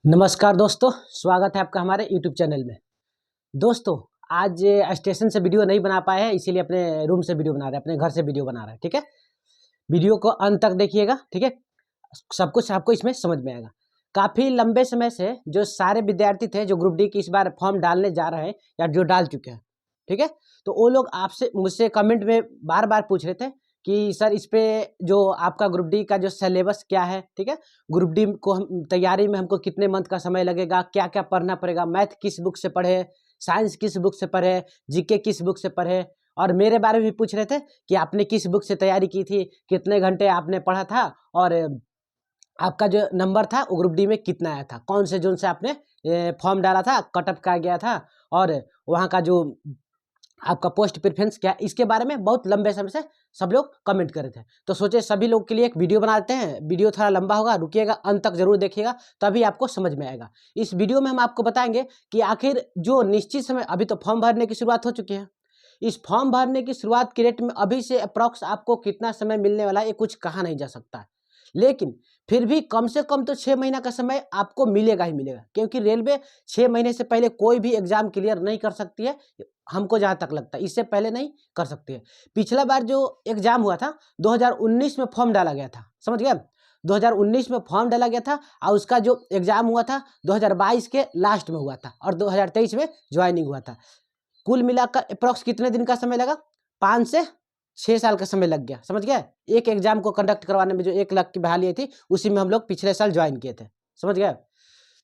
नमस्कार दोस्तों, स्वागत है आपका हमारे YouTube चैनल में। दोस्तों, आज स्टेशन से वीडियो नहीं बना पाए हैं, इसीलिए अपने रूम से वीडियो बना रहे हैं, अपने घर से वीडियो बना रहे हैं। ठीक है, वीडियो को अंत तक देखिएगा। ठीक है, सब कुछ आपको इसमें समझ में आएगा। काफ़ी लंबे समय से जो सारे विद्यार्थी थे जो ग्रुप डी की इस बार फॉर्म डालने जा रहे हैं या जो डाल चुके हैं, ठीक है, तो वो लोग आपसे मुझसे कमेंट में बार बार पूछ रहे थे कि सर इस पे जो आपका ग्रुप डी का जो सिलेबस क्या है। ठीक है, ग्रुप डी को हम तैयारी में हमको कितने मंथ का समय लगेगा, क्या क्या पढ़ना पड़ेगा, मैथ किस बुक से पढ़े, साइंस किस बुक से पढ़े, जीके किस बुक से पढ़े, और मेरे बारे में भी पूछ रहे थे कि आपने किस बुक से तैयारी की थी, कितने घंटे आपने पढ़ा था, और आपका जो नंबर था वो ग्रुप डी में कितना आया था, कौन से जोन से आपने फॉर्म डाला था, कटअप का गया था, और वहाँ का जो आपका पोस्ट प्रेफरेंस क्या, इसके बारे में बहुत लंबे समय से सब लोग कमेंट कर रहे थे। तो सोचे सभी लोग के लिए एक वीडियो बना देते हैं। वीडियो थोड़ा लंबा होगा, रुकिएगा, अंत तक जरूर देखिएगा, तभी आपको समझ में आएगा। इस वीडियो में हम आपको बताएंगे कि आखिर जो निश्चित समय, अभी तो फॉर्म भरने की शुरुआत हो चुकी है, इस फॉर्म भरने की शुरुआत के रेट में अभी से अप्रॉक्स आपको कितना समय मिलने वाला है, ये कुछ कहा नहीं जा सकता है। लेकिन फिर भी कम से कम तो 6 महीना का समय आपको मिलेगा ही मिलेगा, क्योंकि रेलवे 6 महीने से पहले कोई भी एग्जाम क्लियर नहीं कर सकती है, हमको जहाँ तक लगता है इससे पहले नहीं कर सकती है। पिछला बार जो एग्जाम हुआ था 2019 में फॉर्म डाला गया था, समझ गए, 2019 में फॉर्म डाला गया था, और उसका जो एग्जाम हुआ था 2022 के लास्ट में हुआ था, और 2023 में ज्वाइनिंग हुआ था। कुल मिलाकर अप्रॉक्स कितने दिन का समय लगा, 5 से 6 साल का समय लग गया, समझ गए। एक एग्जाम को कंडक्ट करवाने में जो 1 लाख की बहाली थी, उसी में हम लोग पिछले साल ज्वाइन किए थे, समझ गए।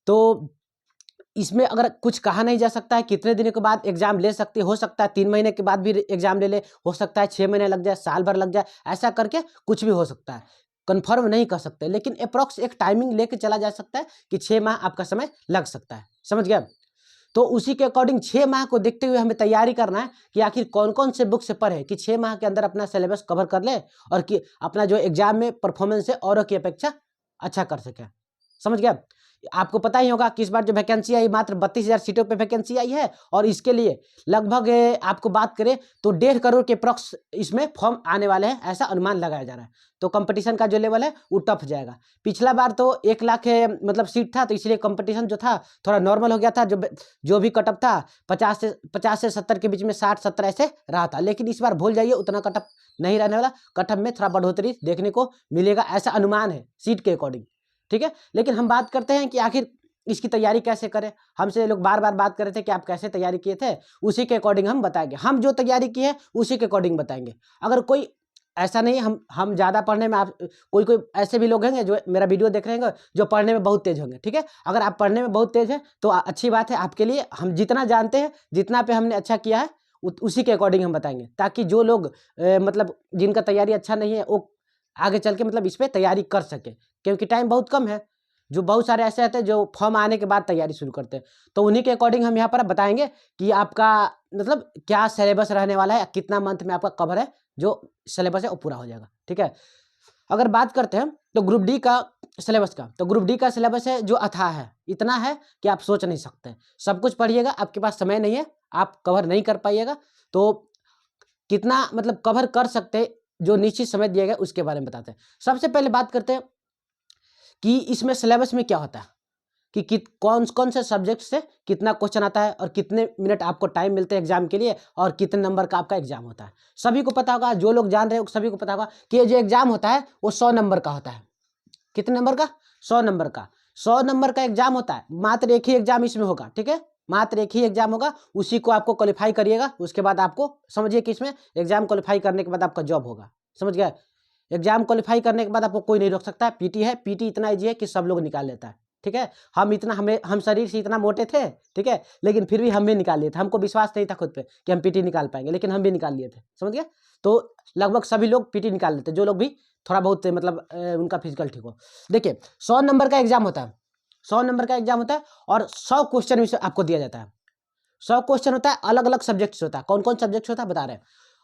तो इसमें अगर कुछ कहा नहीं जा सकता है कितने दिनों के बाद एग्जाम ले सकती, हो सकता है 3 महीने के बाद भी एग्जाम ले, हो सकता है 6 महीने लग जाए, साल भर लग जाए, ऐसा करके कुछ भी हो सकता है, कन्फर्म नहीं कर सकते, लेकिन अप्रॉक्स एक टाइमिंग लेके चला जा सकता है कि 6 माह आपका समय लग सकता है, समझ गए। तो उसी के अकॉर्डिंग 6 माह को देखते हुए हमें तैयारी करना है कि आखिर कौन कौन से बुक से पढ़े कि 6 माह के अंदर अपना सिलेबस कवर कर ले, और कि अपना जो एग्जाम में परफॉर्मेंस है औरों की अपेक्षा अच्छा कर सके, समझ गया। आपको पता ही होगा कि इस बार जो वैकेंसी आई मात्र 32,000 सीटों पे वैकेंसी आई है, और इसके लिए लगभग आपको बात करें तो 1.5 करोड़ के अप्रॉक्स इसमें फॉर्म आने वाले हैं, ऐसा अनुमान लगाया जा रहा है। तो कंपटीशन का जो लेवल है वो टफ जाएगा। पिछला बार तो 1 लाख मतलब सीट था, तो इसलिए कंपटीशन जो था थोड़ा नॉर्मल हो गया था, जो भी कटअप था 50 से 70 के बीच में, 60-70 ऐसे रहा था। लेकिन इस बार भूल जाइए, उतना कटअप नहीं रहने वाला, कटअप में थोड़ा बढ़ोतरी देखने को मिलेगा, ऐसा अनुमान है सीट के अकॉर्डिंग, ठीक है। लेकिन हम बात करते हैं कि आखिर इसकी तैयारी कैसे करें। हमसे लोग बार बार बात कर रहे थे कि आप कैसे तैयारी किए थे, उसी के अकॉर्डिंग हम बताएंगे। हम जो तैयारी की है उसी के अकॉर्डिंग बताएंगे। अगर कोई ऐसा नहीं, हम ज़्यादा पढ़ने में, आप कोई कोई ऐसे भी लोग होंगे जो मेरा वीडियो देख रहे होंगे जो पढ़ने में बहुत तेज होंगे, ठीक है। अगर आप पढ़ने में बहुत तेज है तो अच्छी बात है आपके लिए। हम जितना जानते हैं, जितना पे हमने अच्छा किया है, उसी के अकॉर्डिंग हम बताएंगे, ताकि जो लोग मतलब जिनका तैयारी अच्छा नहीं है वो आगे चल के मतलब इस पर तैयारी कर सके, क्योंकि टाइम बहुत कम है। जो बहुत सारे ऐसे रहते हैं जो फॉर्म आने के बाद तैयारी शुरू करते हैं, तो उन्हीं के अकॉर्डिंग हम यहाँ पर बताएंगे कि आपका मतलब क्या सिलेबस रहने वाला है, कितना मंथ में आपका कवर है, जो सिलेबस है वो पूरा हो जाएगा, ठीक है। अगर बात करते हैं तो ग्रुप डी का सिलेबस का, तो ग्रुप डी का सिलेबस है जो अथाह है, इतना है कि आप सोच नहीं सकते। सब कुछ पढ़िएगा, आपके पास समय नहीं है, आप कवर नहीं कर पाइएगा। तो कितना मतलब कवर कर सकते, जो निश्चित समय दिया गया उसके बारे में बताते हैं। सबसे पहले बात करते हैं कि इसमें सिलेबस में क्या होता है, कि कौन कौन से सब्जेक्ट से कितना क्वेश्चन आता है, और कितने मिनट आपको टाइम मिलते हैं एग्जाम के लिए, और कितने नंबर का आपका एग्जाम होता है। सभी को पता होगा, जो लोग जान रहे हैं सभी को पता होगा कि ये जो एग्जाम होता है वो 100 नंबर का होता है। कितने नंबर का? 100 नंबर का। 100 नंबर का एग्जाम होता है। मात्र एक ही एग्जाम इसमें होगा, ठीक है, मात्र एक ही एग्जाम होगा, उसी को आपको क्वालिफाई करिएगा। उसके बाद आपको समझिए कि इसमें एग्जाम क्वालिफाई करने के बाद आपका जॉब होगा, समझ गए। एग्जाम क्वालिफाई करने के बाद आपको कोई नहीं रोक सकता। पीटी है, पीटी इतना ईजी है कि सब लोग निकाल लेता है, ठीक है। हम शरीर से इतना मोटे थे, ठीक है, लेकिन फिर भी हम भी निकाल लिए थे। हमको विश्वास नहीं था खुद पे कि हम पीटी निकाल पाएंगे, लेकिन हम भी निकाल लिए थे, समझ गए। तो लगभग सभी लोग पीटी निकाल लेते, जो लोग भी थोड़ा बहुत मतलब उनका फिजिकल ठीक हो। देखिए 100 नंबर का एग्जाम होता है, 100 नंबर का एग्जाम होता है, और 100 क्वेश्चन आपको दिया जाता है। 100 क्वेश्चन होता है, अलग अलग सब्जेक्ट्स होता है। कौन कौन सब्जेक्ट्स होता है बता रहे हैं।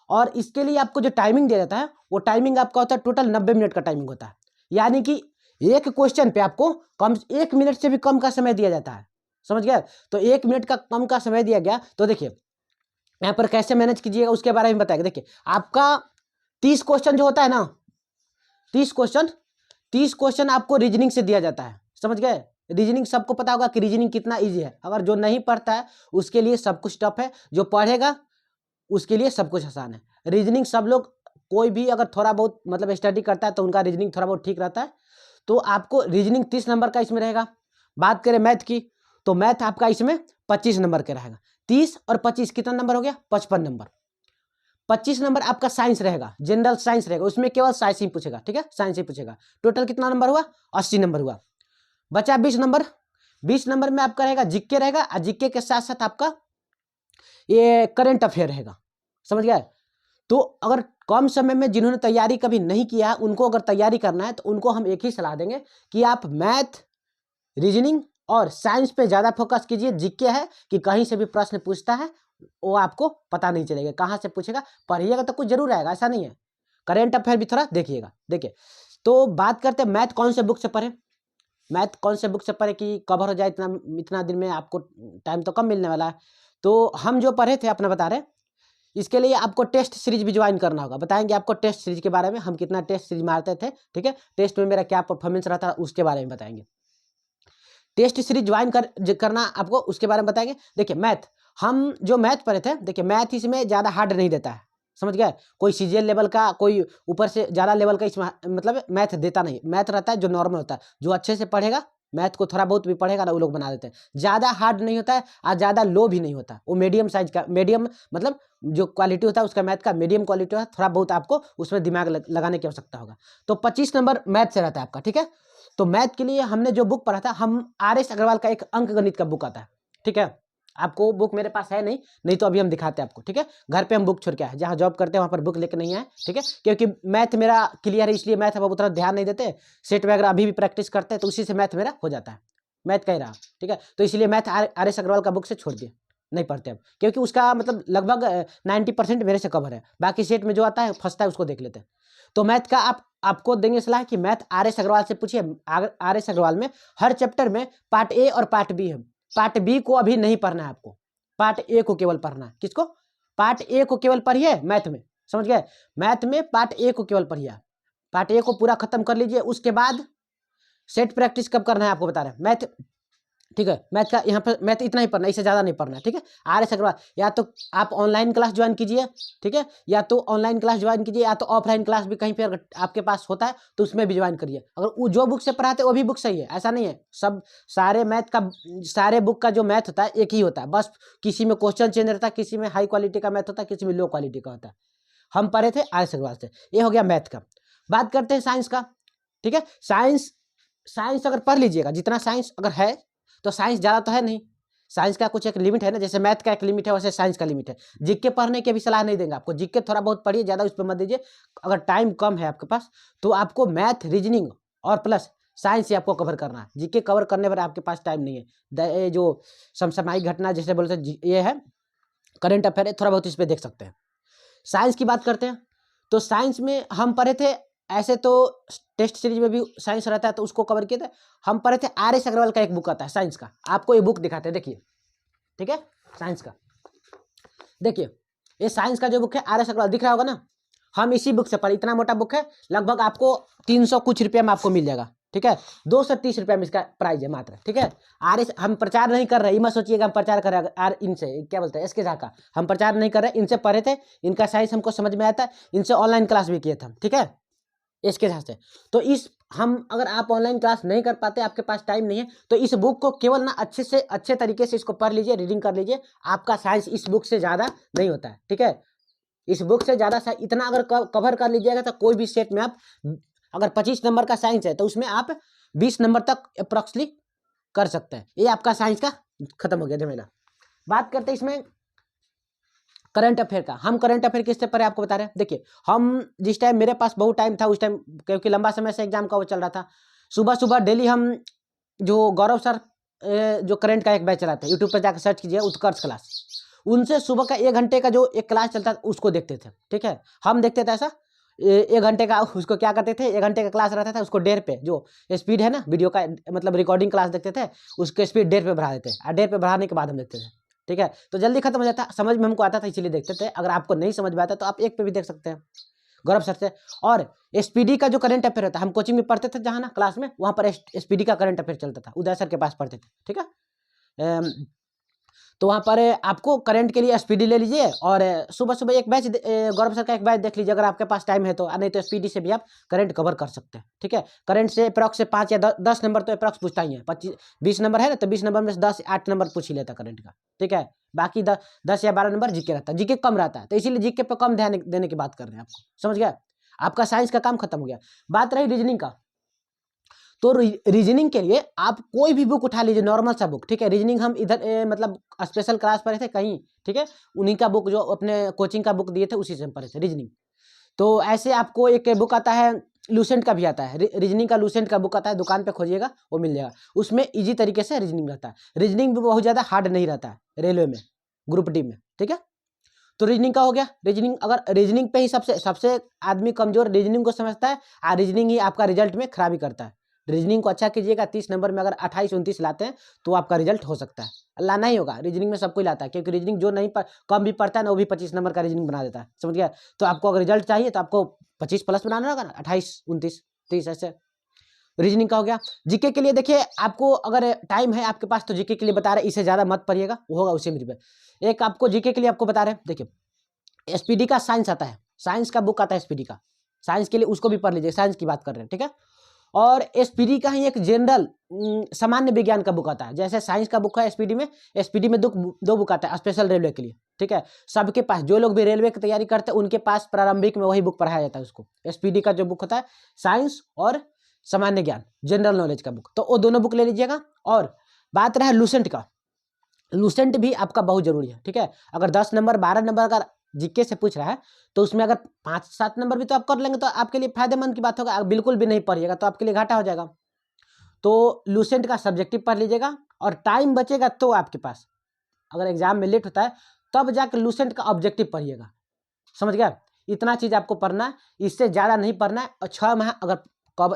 और इसके लिए आपको जो टाइमिंग दिया जाता है, वो टाइमिंग आपका होता है टोटल 90 मिनट का टाइमिंग होता है। यानी कि एक क्वेश्चन पे आपको कम 1 मिनट से भी कम का समय दिया जाता है, समझ गए। तो 1 मिनट का कम का समय दिया गया, तो देखिए यहाँ पर कैसे मैनेज कीजिएगा उसके बारे में बताएगा। देखिए आपका 30 क्वेश्चन जो होता है ना, 30 क्वेश्चन आपको रीजनिंग से दिया जाता है, समझ गए। रीजनिंग सबको पता होगा कि रीजनिंग कितना ईजी है। अगर जो नहीं पढ़ता है उसके लिए सब कुछ टफ है, जो पढ़ेगा उसके लिए सब कुछ आसान है। रीजनिंग सब लोग, कोई भी अगर थोड़ा बहुत मतलब स्टडी करता है तो उनका रीजनिंग थोड़ा बहुत ठीक रहता है। तो आपको रीजनिंग 30 नंबर का इसमें रहेगा। बात करें मैथ की, तो मैथ आपका इसमें 25 नंबर का रहेगा। 30 और 25 कितना नंबर हो गया? 55 नंबर। 25 नंबर आपका साइंस रहेगा, जनरल साइंस रहेगा, उसमें केवल साइंस ही पूछेगा, ठीक है, साइंस ही पूछेगा। टोटल कितना नंबर हुआ? 80 नंबर हुआ। बचा 20 नंबर। 20 नंबर में आपका रहेगा जीके रहेगा, और जीके के साथ साथ आपका ये करंट अफेयर रहेगा। समझ गया? तो अगर कम समय में जिन्होंने तैयारी कभी नहीं किया है, उनको अगर तैयारी करना है तो उनको हम एक ही सलाह देंगे कि आप मैथ, रीजनिंग और साइंस पे ज़्यादा फोकस कीजिए। जीके है कि कहीं से भी प्रश्न पूछता है वो आपको पता नहीं चलेगा कहाँ से पूछेगा। पढ़िएगा तो कुछ जरूर आएगा, ऐसा नहीं है। करेंट अफेयर भी थोड़ा देखिएगा। देखिए, तो बात करते हैं मैथ कौन से बुक से पढ़े। मैथ कौन से बुक से पढ़े कि कवर हो जाए, इतना इतना दिन में आपको टाइम तो कम मिलने वाला है। तो हम जो पढ़े थे अपना बता रहे, इसके लिए आपको टेस्ट सीरीज भी ज्वाइन करना होगा। बताएंगे आपको टेस्ट सीरीज के बारे में, हम कितना टेस्ट सीरीज मारते थे, ठीक है, टेस्ट में मेरा क्या परफॉर्मेंस रहा था उसके बारे में बताएंगे। टेस्ट सीरीज ज्वाइन करना आपको, उसके बारे में बताएंगे। देखिए मैथ, हम जो मैथ पढ़े थे, देखिए मैथ इसमें ज़्यादा हार्ड नहीं देता है, समझ गए? कोई सीजीएल लेवल का, कोई ऊपर से ज़्यादा लेवल का इसमें मतलब मैथ देता नहीं। मैथ रहता है जो नॉर्मल होता है, जो अच्छे से पढ़ेगा, मैथ को थोड़ा बहुत भी पढ़ेगा ना, वो लोग बना देते हैं। ज़्यादा हार्ड नहीं होता है और ज़्यादा लो भी नहीं होता, वो मीडियम साइज का, मीडियम मतलब जो क्वालिटी होता है उसका मैथ का मीडियम क्वालिटी होता है। थोड़ा बहुत आपको उसमें दिमाग लगाने की आवश्यकता होगा। तो 25 नंबर मैथ से रहता है आपका, ठीक है। तो मैथ के लिए हमने जो बुक पढ़ा था, हम RS अग्रवाल का एक अंक गणित का बुक आता है, ठीक है। आपको बुक मेरे पास है नहीं तो अभी हम दिखाते हैं आपको, ठीक है। घर पे हम बुक छोड़ के आए, जहाँ जॉब करते हैं वहाँ पर बुक लेके नहीं आए, ठीक है, क्योंकि मैथ मेरा क्लियर है, इसलिए मैथ अब उतना ध्यान नहीं देते। सेट वगैरह अभी भी प्रैक्टिस करते हैं, तो उसी से मैथ मेरा हो जाता है, मैथ कह रहा, ठीक है। तो इसलिए मैथ RS अग्रवाल का बुक से छोड़ दिए, नहीं पढ़ते अब, क्योंकि उसका मतलब लगभग 90% मेरे से कवर है। बाकी सेट में जो आता है फंसता है, उसको देख लेते हैं। तो मैथ का आपको देंगे सलाह कि मैथ RS अग्रवाल से पूछिए। RS अग्रवाल में हर चैप्टर में पार्ट ए और पार्ट बी है। पार्ट बी को अभी नहीं पढ़ना है आपको, पार्ट ए को केवल पढ़ना है। किसको? पार्ट ए को केवल पढ़िए मैथ में, समझ गए? मैथ में पार्ट ए को केवल पढ़िए, पार्ट ए को पूरा खत्म कर लीजिए। उसके बाद सेट प्रैक्टिस कब करना है आपको बता रहे हैं, मैथ, ठीक है। मैथ का यहाँ पर मैथ इतना ही पढ़ना है, इससे ज़्यादा नहीं पढ़ना है, ठीक है। RS अग्रवाल या तो आप ऑनलाइन क्लास ज्वाइन कीजिए, ठीक है, या तो ऑनलाइन क्लास ज्वाइन कीजिए, या तो ऑफलाइन क्लास भी कहीं पे अगर आपके पास होता है तो उसमें भी ज्वाइन करिए। अगर वो जो बुक से पढ़ाते हैं वो भी बुक सही है, ऐसा नहीं है। सब सारे मैथ का, सारे बुक का जो मैथ होता है एक ही होता है, बस किसी में क्वेश्चन चेंज रहता है, किसी में हाई क्वालिटी का मैथ होता है, किसी में लो क्वालिटी का होता है। हम पढ़े थे RS अग्रवाल से। ये हो गया मैथ का। बात करते हैं साइंस का, ठीक है। साइंस अगर पढ़ लीजिएगा, जितना साइंस अगर है, तो साइंस ज़्यादा तो है नहीं, साइंस का कुछ एक लिमिट है ना, जैसे मैथ का एक लिमिट है वैसे साइंस का लिमिट है। जीके पढ़ने की भी सलाह नहीं देंगे आपको, जीके थोड़ा बहुत पढ़िए, ज़्यादा उस पर मत दीजिए। अगर टाइम कम है आपके पास तो आपको मैथ, रीजनिंग और प्लस साइंस ही आपको कवर करना है। जीके कवर करने पर आपके पास टाइम नहीं है। ये जो समसामयिक घटना जैसे बोलते हैं, ये है करंट अफेयर है, थोड़ा बहुत इस पर देख सकते हैं। साइंस की बात करते हैं, तो साइंस में हम पढ़े थे, ऐसे तो टेस्ट सीरीज में भी साइंस रहता है तो उसको कवर किए थे। हम पढ़े थे RS अग्रवाल का एक बुक आता है साइंस का, आपको ये बुक दिखाते हैं, देखिए, ठीक है। साइंस का देखिए, ये साइंस का जो बुक है RS अग्रवाल दिख रहा होगा ना, हम इसी बुक से पढ़े। इतना मोटा बुक है, लगभग आपको 300 कुछ रुपये में आपको मिल जाएगा, ठीक है। 230 रुपये में इसका प्राइस है मात्र, ठीक है। RS हम प्रचार नहीं कर रहे, ये मत सोचिएगा हम प्रचार कर रहे हैं। इनसे क्या बोलते हैं, SK झा का हम प्रचार नहीं कर रहे, इनसे पढ़े थे, इनका साइंस हमको समझ में आया था, इनसे ऑनलाइन क्लास भी किए थे, ठीक है, SK झा से। तो इस हम अगर आप ऑनलाइन क्लास नहीं कर पाते, आपके पास टाइम नहीं है, तो इस बुक को केवल ना अच्छे से अच्छे तरीके से इसको पढ़ लीजिए, रीडिंग कर लीजिए। आपका साइंस इस बुक से ज़्यादा नहीं होता है, ठीक है। इस बुक से ज़्यादा इतना अगर कवर कर लीजिएगा तो कोई भी सेट में आप, अगर 25 नंबर का साइंस है तो उसमें आप 20 नंबर तक अप्रॉक्सली कर सकते हैं। ये आपका साइंस का खत्म हो गया झमेला। बात करते हैं इसमें करंट अफेयर का। हम करंट अफेयर किससे पढ़े आपको बता रहे हैं। देखिए, हम जिस टाइम मेरे पास बहुत टाइम था, उस टाइम क्योंकि लंबा समय से एग्जाम का वो चल रहा था, सुबह सुबह डेली हम जो गौरव सर जो करंट का एक बैच चलाते हैं, यूट्यूब पर जाकर सर्च कीजिए, उत्कर्ष क्लास, उनसे सुबह का 1 घंटे का जो एक क्लास चलता था उसको देखते थे, ठीक है। हम देखते थे ऐसा 1 घंटे का, उसको क्या करते थे, 1 घंटे का क्लास रहता था, उसको 1.5 पे, जो स्पीड है ना वीडियो का, मतलब रिकॉर्डिंग क्लास देखते थे, उसके स्पीड 1.5 पे बढ़ा देते, और 1.5 पे बढ़ाने के बाद हम देखते थे, ठीक है। तो जल्दी खत्म हो जाता, समझ में हमको आता था, इसीलिए देखते थे। अगर आपको नहीं समझ में आता तो आप 1 पे भी देख सकते हैं, गौरव सर से। और एसपीडी का जो करंट अफेयर होता है, हम कोचिंग में पढ़ते थे जहाँ ना क्लास में, वहाँ पर एसपीडी का करंट अफेयर चलता था, उदय सर के पास पढ़ते थे, ठीक है। तो वहाँ पर आपको करंट के लिए एसपीडी ले लीजिए और सुबह सुबह एक बैच गौरव सर का एक बैच देख लीजिए अगर आपके पास टाइम है तो, नहीं तो एसपीडी से भी आप करंट कवर कर सकते हैं, ठीक है। करंट से अप्रॉक्स से 5 या 10 नंबर तो अप्रॉक्स पूछता ही है, 20 नंबर है ना, तो 20 नंबर में से 8 नंबर पूछ ही लेता करंट का, ठीक है। बाकी 10 या 12 नंबर जीके रहता है, जीके कम रहता है, तो इसीलिए जीके पर कम ध्यान देने की बात कर रहे हैं आपको, समझ गया। आपका साइंस का काम खत्म हो गया। बात रही रीजनिंग का, तो रीजनिंग के लिए आप कोई भी बुक उठा लीजिए, नॉर्मल सा बुक, ठीक है। रीजनिंग हम इधर मतलब स्पेशल क्लास पढ़े थे कहीं, ठीक है, उन्हीं का बुक जो अपने कोचिंग का बुक दिए थे उसी से हम पढ़े थे रीजनिंग। तो ऐसे आपको एक बुक आता है, लूसेंट का भी आता है, रीजनिंग का लूसेंट का बुक आता है, दुकान पे खोजिएगा वो मिल जाएगा। उसमें इजी तरीके से रीजनिंग रहता है, रीजनिंग भी बहुत ज़्यादा हार्ड नहीं रहता है रेलवे में, ग्रुप डी में, ठीक है। तो रीजनिंग का हो गया। रीजनिंग, अगर रीजनिंग पे ही सबसे आदमी कमजोर रीजनिंग को समझता है, और रीजनिंग ही आपका रिजल्ट में खराबी करता है। रीजनिंग को अच्छा कीजिएगा, 30 नंबर में अगर 28-29 लाते हैं तो आपका रिजल्ट हो सकता है, लाना ही होगा। रीजनिंग में सबको लाता है, क्योंकि रीजनिंग जो नहीं कम भी पढ़ता है ना, वो भी 25 नंबर का रीजनिंग बना देता है, समझ गया। तो आपको अगर रिजल्ट चाहिए तो आपको 25 प्लस बनाना होगा ना, 28, 29, 30 ऐसे। रीजनिंग का हो गया। जीके के लिए देखिए, आपको अगर टाइम है आपके पास तो जीके के लिए बता रहे हैं, इससे ज़्यादा मत पढ़िएगा, वो होगा उसी में। एक आपको जीके के लिए आपको बता रहे हैं, देखिए एसपीडी का साइंस आता है, साइंस का बुक आता है एसपीडी का, साइंस के लिए उसको भी पढ़ लीजिए, साइंस की बात कर रहे हैं, ठीक है। और एसपीडी का ही एक जनरल सामान्य विज्ञान का बुक आता है, जैसे साइंस का बुक है एसपीडी में, एसपीडी में दो बुक आता है स्पेशल रेलवे के लिए, ठीक है। सबके पास, जो लोग भी रेलवे की तैयारी करते हैं उनके पास प्रारंभिक में वही बुक पढ़ाया जाता है उसको, एसपीडी का जो बुक होता है साइंस और सामान्य ज्ञान जनरल नॉलेज का बुक, तो वो दोनों बुक ले लीजिएगा। और बात रहा लूसेंट का, लूसेंट भी आपका बहुत जरूरी है, ठीक है। अगर 10 नंबर 12 नंबर अगर जीके से पूछ रहा है तो उसमें अगर 5-7 नंबर भी तो आप कर लेंगे तो आपके लिए फायदेमंद की बात होगा। बिल्कुल भी नहीं पढ़िएगा तो आपके लिए घाटा हो जाएगा। तो लूसेंट का सब्जेक्टिव पढ़ लीजिएगा, और टाइम बचेगा तो आपके पास, अगर एग्जाम में लेट होता है तब जाकर लूसेंट का ऑब्जेक्टिव पढ़िएगा, समझ गया। इतना चीज आपको पढ़ना है, इससे ज्यादा नहीं पढ़ना है। और 6 माह अगर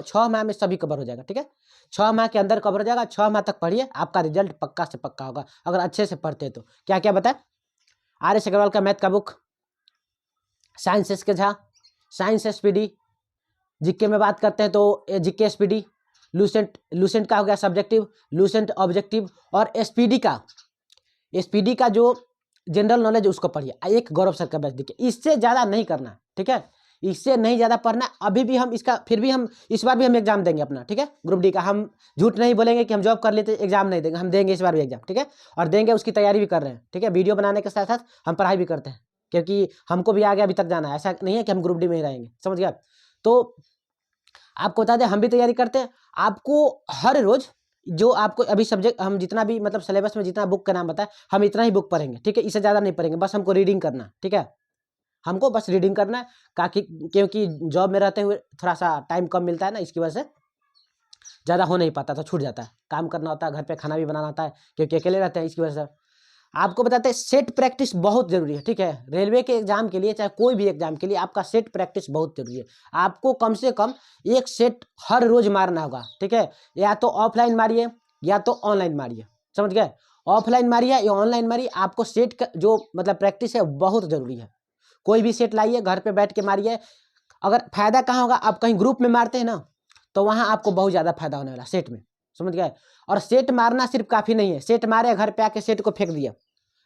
6 माह में सभी कवर हो जाएगा, ठीक है। 6 माह के अंदर कवर हो जाएगा, 6 माह तक पढ़िए, आपका रिजल्ट पक्का से पक्का होगा अगर अच्छे से पढ़ते तो। क्या क्या बताए, आर एस अग्रवाल का मैथ का बुक, साइंस एस के झा, साइंस एसपीडी, जीके में बात करते हैं तो जीके एसपीडी, लूसेंट का हो गया सब्जेक्टिव, लूसेंट ऑब्जेक्टिव, और एसपीडी का जो जनरल नॉलेज उसको पढ़िए। एक गौरव सर का बैच देखिए, इससे ज़्यादा नहीं करना, ठीक है, इससे नहीं ज़्यादा पढ़ना। अभी भी हम इसका, फिर भी हम इस बार भी हम एग्जाम देंगे अपना, ठीक है, ग्रुप डी का। हम झूठ नहीं बोलेंगे कि हम जॉब कर लेते एग्जाम नहीं देंगे, हम देंगे इस बार भी एग्जाम, ठीक है। और देंगे, उसकी तैयारी भी कर रहे हैं, ठीक है। वीडियो बनाने के साथ साथ हम पढ़ाई भी करते हैं, क्योंकि हमको भी आगे अभी तक जाना है, ऐसा नहीं है कि हम ग्रुप डी में ही रहेंगे, समझ गया। तो आपको बता दें, हम भी तैयारी करते हैं। आपको हर रोज जो आपको अभी सब्जेक्ट, हम जितना भी मतलब सिलेबस में जितना बुक का नाम बताए, हम इतना ही बुक पढ़ेंगे, ठीक है, इससे ज़्यादा नहीं पढ़ेंगे। बस हमको रीडिंग करना, ठीक है, हमको बस रीडिंग करना है, क्योंकि जॉब में रहते हुए थोड़ा सा टाइम कम मिलता है ना, इसकी वजह से ज़्यादा हो नहीं पाता, तो छूट जाता है, काम करना होता है, घर पे खाना भी बनाना होता है, क्योंकि अकेले रहते हैं, इसकी वजह से। आपको बताते हैं सेट प्रैक्टिस बहुत जरूरी है, ठीक है। रेलवे के एग्जाम के लिए, चाहे कोई भी एग्जाम के लिए, आपका सेट प्रैक्टिस बहुत जरूरी है। आपको कम से कम एक सेट हर रोज मारना होगा, ठीक है। या तो ऑफलाइन मारिए या तो ऑनलाइन मारिए, समझ गए। ऑफलाइन मारिए या ऑनलाइन मारिए, आपको सेट का जो मतलब प्रैक्टिस है बहुत जरूरी है। कोई भी सेट लाइए, घर पे बैठ के मारिए। अगर फायदा कहाँ होगा, आप कहीं ग्रुप में मारते हैं ना, तो वहाँ आपको बहुत ज़्यादा फायदा होने वाला सेट में, समझ गए। और सेट मारना सिर्फ काफ़ी नहीं है, सेट मारे घर पे आके सेट को फेंक दिया,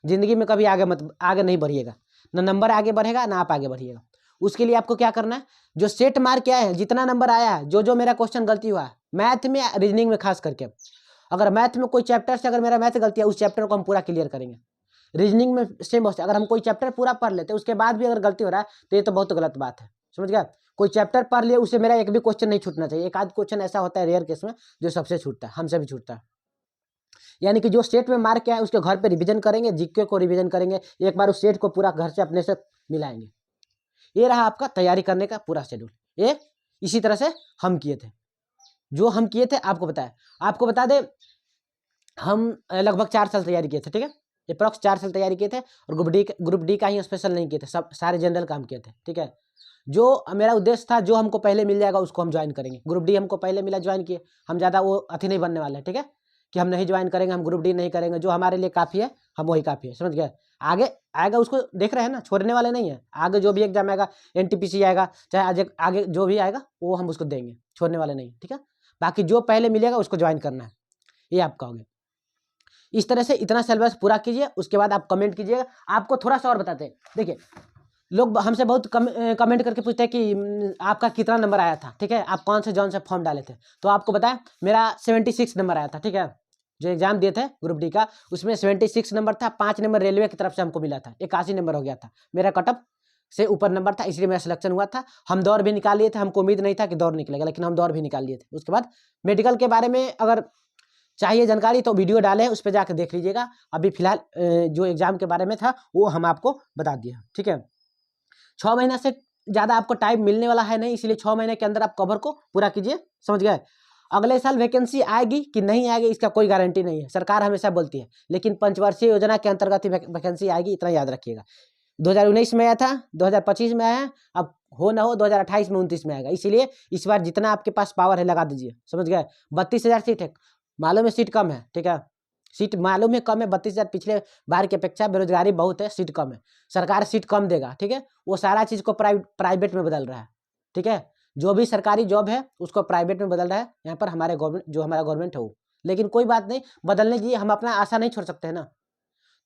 जिंदगी में कभी आगे नहीं बढ़िएगा, ना नंबर आगे बढ़ेगा ना आप आगे बढ़िएगा। उसके लिए आपको क्या करना है, जो सेट मार के आए हैं, जितना नंबर आया है, जो मेरा क्वेश्चन गलती हुआ है मैथ में, रीजनिंग में खास करके, अगर मैथ में कोई चैप्टर से अगर मेरा मैथ गलती है, उस चैप्टर को हम पूरा क्लियर करेंगे। रीजनिंग में सेम होता है, अगर हम कोई चैप्टर पूरा पढ़ लेते हैं उसके बाद भी अगर गलती हो रहा है तो ये तो बहुत गलत बात है, समझ गया। कोई चैप्टर पढ़ लिया, उससे मेरा एक भी क्वेश्चन नहीं छूटना चाहिए। एक आध क्वेश्चन ऐसा होता है रेयर केस में जो सबसे छूटता है, हमसे भी छूटता है। यानी कि जो स्टेट में मार्क क्या है उसके घर पे रिवीजन करेंगे, जीके को रिवीजन करेंगे, एक बार उस स्टेट को पूरा घर से अपने से मिलाएंगे। ये रहा आपका तैयारी करने का पूरा शेड्यूल। ये इसी तरह से हम किए थे, जो हम किए थे आपको बताया। आपको बता दें, हम लगभग 4 साल तैयारी किए थे, ठीक है, अप्रॉक्स 4 साल तैयारी किए थे। और ग्रुप डी का ही स्पेशल नहीं किए थे, सब सारे जनरल काम किए थे, ठीक है। जो मेरा उद्देश्य था, जो हमको पहले मिल जाएगा उसको हम ज्वाइन करेंगे। ग्रुप डी हमको पहले मिला, ज्वाइन किए, हम ज़्यादा वो अथी नहीं बनने वाले हैं, ठीक है, कि हम नहीं ज्वाइन करेंगे, हम ग्रुप डी नहीं करेंगे। जो हमारे लिए काफ़ी है हम वही काफ़ी है, समझ गए। आगे आएगा उसको देख रहे हैं ना, छोड़ने वाले नहीं है। आगे जो भी एग्जाम आएगा, एनटीपीसी आएगा, चाहे आज आगे जो भी आएगा वो हम उसको देंगे, छोड़ने वाले नहीं, ठीक है। बाकी जो पहले मिलेगा उसको ज्वाइन करना है, ये आपका हो गया। इस तरह से इतना सिलेबस पूरा कीजिए, उसके बाद आप कमेंट कीजिएगा। आपको थोड़ा सा और बताते हैं, देखिए लोग हमसे बहुत कमेंट करके पूछते हैं कि आपका कितना नंबर आया था, ठीक है, आप कौन से जौन से फॉर्म डाले थे। तो आपको बताया मेरा 76 नंबर आया था, ठीक है। जो एग्जाम दिए थे ग्रुप डी का उसमें 76 नंबर था, 5 नंबर रेलवे की तरफ से हमको मिला था, 81 नंबर हो गया था। मेरा कटअप से ऊपर नंबर था, इसलिए मेरा सिलेक्शन हुआ था। हम दौड़ भी निकाल लिए थे, हमको उम्मीद नहीं था कि दौड़ निकलेगा, लेकिन हम दौड़ भी निकाल लिए थे। उसके बाद मेडिकल के बारे में अगर चाहिए जानकारी तो वीडियो डाले हैं, उस पर जाकर देख लीजिएगा। अभी फिलहाल जो एग्जाम के बारे में था वो हम आपको बता दिया, ठीक है। 6 महीना से ज़्यादा आपको टाइम मिलने वाला है नहीं, इसलिए 6 महीने के अंदर आप कवर को पूरा कीजिए, समझ गए। अगले साल वैकेंसी आएगी कि नहीं आएगी इसका कोई गारंटी नहीं है, सरकार हमेशा बोलती है, लेकिन पंचवर्षीय योजना के अंतर्गत ही वैकेंसी आएगी, इतना याद रखिएगा। 2019 में आया था, 2025 में आया है, अब हो ना हो 2028 में 29 में आएगा। इसीलिए इस बार जितना आपके पास पावर है लगा दीजिए, समझ गए। 32,000 सीट है, मालूम है सीट कम है, ठीक है, सीट मालूम है कम है, 32,000 पिछले बार की अपेक्षा, बेरोजगारी बहुत है, सीट कम है, सरकार सीट कम देगा, ठीक है। वो सारा चीज़ को प्राइवेट में बदल रहा है, ठीक है। जो भी सरकारी जॉब है उसको प्राइवेट में बदल रहा है यहाँ पर हमारे गवर्नमेंट, जो हमारा गवर्नमेंट है वो। लेकिन कोई बात नहीं, बदलने की हम अपना आशा नहीं छोड़ सकते हैं ना।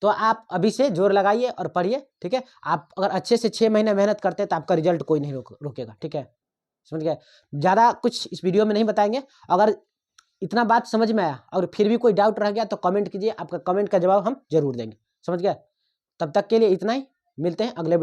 तो आप अभी से जोर लगाइए और पढ़िए, ठीक है। आप अगर अच्छे से 6 महीने मेहनत करते हैं तो आपका रिजल्ट कोई नहीं रोकेगा, ठीक है, समझ गए। ज़्यादा कुछ इस वीडियो में नहीं बताएंगे। अगर इतना बात समझ में आया और फिर भी कोई डाउट रह गया तो कमेंट कीजिए, आपका कमेंट का जवाब हम जरूर देंगे, समझ गए। तब तक के लिए इतना ही, मिलते हैं अगले